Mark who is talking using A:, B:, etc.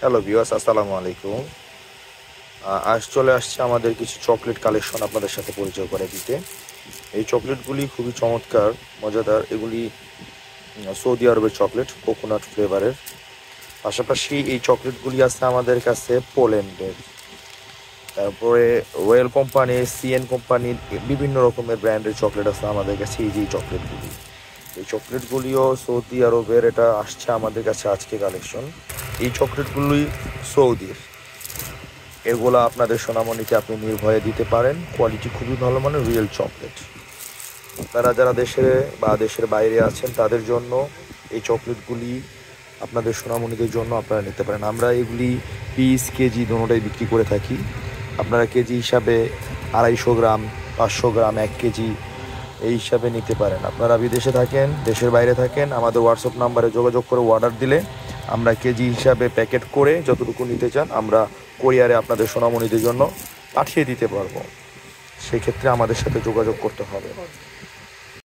A: Hello viewers, আসসালামু আলাইকুম। আজ চলে আসছে আমাদের কিছু চকলেট কালেকশন আপনাদের সাথে পরিচয় করে দিতে। এই চকলেটগুলি খুবই চমৎকার, মজাদার। এগুলি সৌদি আরবের চকলেট, কোকোনাট ফ্লেভারের। পাশাপাশি এই চকলেটগুলি আছে আমাদের কাছে পোল্যান্ডের। তারপরে রয়্যাল কোম্পানি, সিএন কোম্পানির বিভিন্ন রকমের ব্র্যান্ডের চকলেট আছে আমাদের কাছে। এই যে এই চকলেটগুলি, এই চকলেটগুলিও সৌদি আরবের। এটা আসছে আমাদের কাছে আজকে কালেকশন। এই চকলেটগুলি সৌদির। এগুলো আপনাদের সোনামণিকে আপনি নির্ভয়ে দিতে পারেন। কোয়ালিটি খুবই ভালো, মানে রিয়েল চকলেট। আপনারা যারা দেশে বা দেশের বাইরে আছেন তাদের জন্য এই চকলেটগুলি, আপনাদের সোনামণিদের জন্য আপনারা নিতে পারেন। আমরা এগুলি পিস, কেজি দুটোটাই বিক্রি করে থাকি। আপনারা কেজি হিসাবে 250 গ্রাম, 500 গ্রাম, 1 কেজি এই হিসাবে নিতে পারেন। আপনারা বিদেশে থাকেন, দেশের বাইরে থাকেন, আমাদের হোয়াটসঅ্যাপ নাম্বারে যোগাযোগ করে অর্ডার দিলে আমরা কেজি হিসাবে প্যাকেট করে যতটুকু নিতে চান আমরা কোরিয়ারে আপনাদের সোনামণিদের জন্য পাঠিয়ে দিতে পারবো। সেক্ষেত্রে আমাদের সাথে যোগাযোগ করতে হবে।